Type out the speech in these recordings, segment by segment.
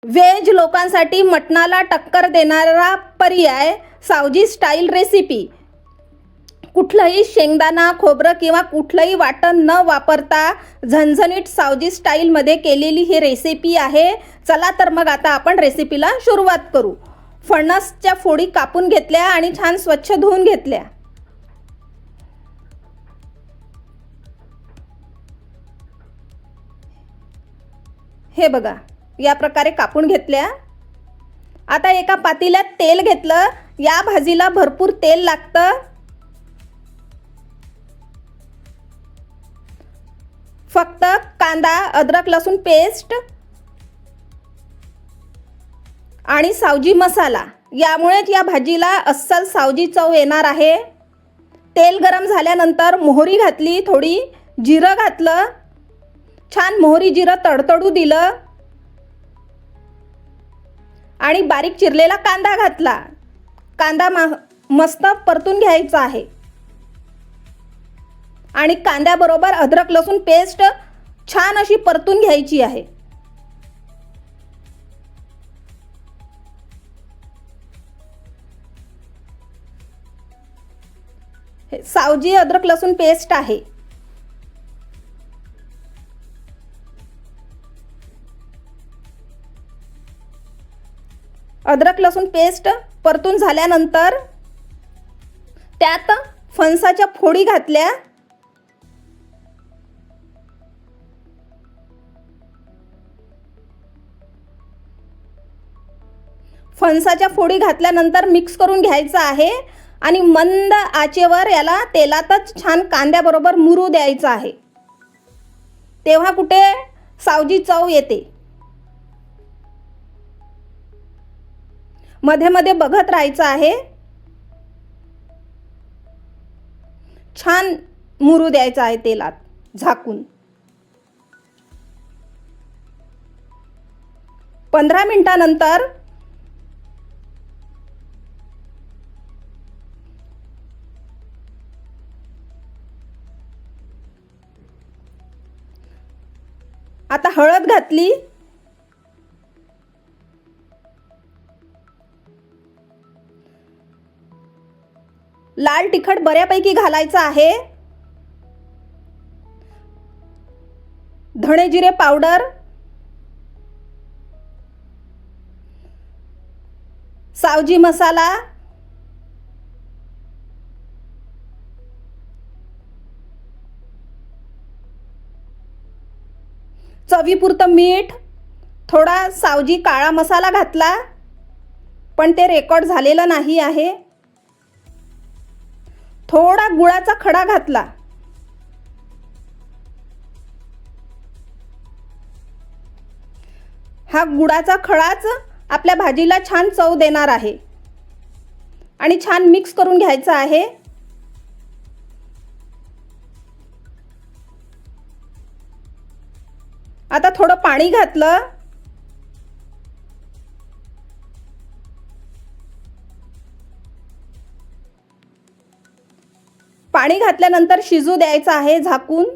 Veg लोकांसाठी मटणाला टक्कर देणारा पर्याय सावजी स्टाईल रेसिपी। कुठलंही शेंगदाणा, खोबरं किंवा कुठलंही वाटण न वापरता झणझणीत सावजी स्टाईलमध्ये केलेली ही रेसिपी आहे। चला तर मग आता आपण रेसिपीला सुरुवात करू। फणसच्या फोडी कापून घेतल्या आणि छान स्वच्छ धुवून घेतल्या। हे बघा, या प्रकारे कापून घेतल्या। आता एका पातेल्यात तेल घेतलं। या भाजीला भरपूर तेल लागतं। फक्त कांदा, अद्रक लसूण पेस्ट आणि सावजी मसाला, यामुळेच या भाजीला अस्सल सावजी चव येणार आहे। तेल गरम झाल्यानंतर मोहरी घातली, थोडी जिरं घातलं। छान मोहरी जिरं तडतडू दिलं आणि बारीक चिरलेला कांदा घातला। कांदा मस्त परतून घ्यायचा आहे आणि कांद्याबरोबर अद्रक लसूण पेस्ट छान अशी परतून घ्यायची आहे। हे सावजी अद्रक लसूण पेस्ट आहे। अद्रक लसूण पेस्ट परतून झाल्यानंतर त्यात फणसाच्या फोडी घातल्या। फणसाच्या फोडी घातल्यानंतर मिक्स करून घ्यायचं आहे आणि मंद आचेवर याला तेलातच छान कांद्याबरोबर मुरू द्यायचं आहे। तेव्हा कुठे सावजी चव येते। मध्ये मध्ये बघत राहायचं आहे। छान मुरू द्यायचं आहे तेलात झाकून। 15 मिनिटांनंतर आता हळद घातली। लाल तिखट बऱ्यापैकी घालायचं आहे। धणे जिरे पावडर, सावजी मसाला, चवीपुरतं मीठ, थोडा सावजी काळा मसाला घातला पण ते रेकॉर्ड झालेलं नाही आहे। थोडा गुळाचा खडा घातला। हा गुळाचा खडाच आपल्या भाजीला छान चव देणार आहे आणि छान मिक्स करून घ्यायचं आहे। आता थोडं पाणी घातलं। पाणी घातल्यानंतर शिजू द्यायचं आहे झाकून।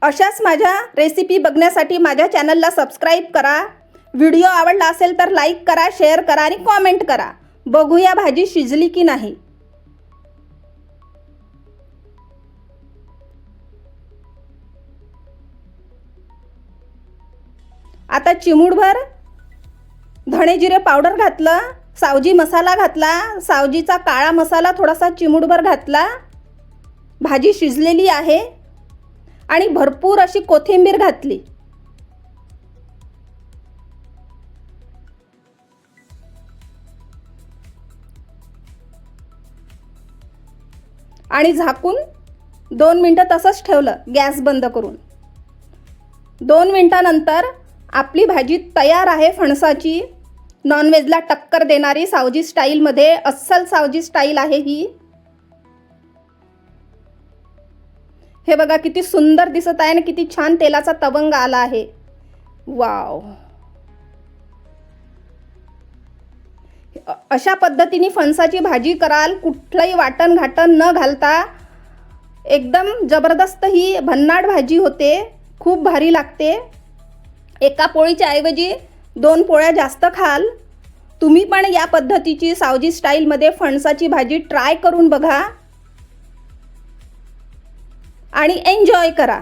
अशाच माझ्या रेसिपी बघण्यासाठी माझ्या चॅनलला सबस्क्राईब करा। व्हिडिओ आवडला असेल तर लाईक करा, शेअर करा आणि कॉमेंट करा। बघूया भाजी शिजली की नाही। आता चिमूटभर धणे जिरे पावडर घातलं, सावजी मसाला घातला, सावजीचा काळा मसाला थोडासा चिमूटभर घातला। भाजी शिजलेली आहे आणि भरपूर अशी कोथिंबीर घातली आणि झाकून 2 मिनिटं तसंच ठेवलं, गॅस बंद करून। 2 मिनिटांनंतर आपली भाजी तयार आहे। फणसाची नॉनव्हेजला टक्कर देणारी सावजी स्टाईलमध्ये अस्सल सावजी स्टाईल आहे ही। हे बघा किती सुंदर दिसत आहे आणि किती छान तेलाचा तवंग आला आहे। वाव, अशा पद्धतीने फणसाची भाजी कराल, कुठलंही वाटण घाटण न घालता एकदम जबरदस्त ही भन्नाट भाजी होते। खूप भारी लागते. एका पोळीच्या ऐवजी 2 पोळ्या जास्त खाल. तुम्ही पण या पद्धतीची सावजी स्टाईलमध्ये फणसाची भाजी ट्राय करून बघा आणि एन्जॉय करा.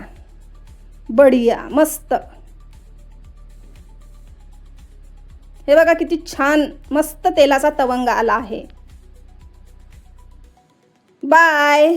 बढिया, मस्त. हे बघा किती छान मस्त तेलाचा तवंग आला आहे. बाय.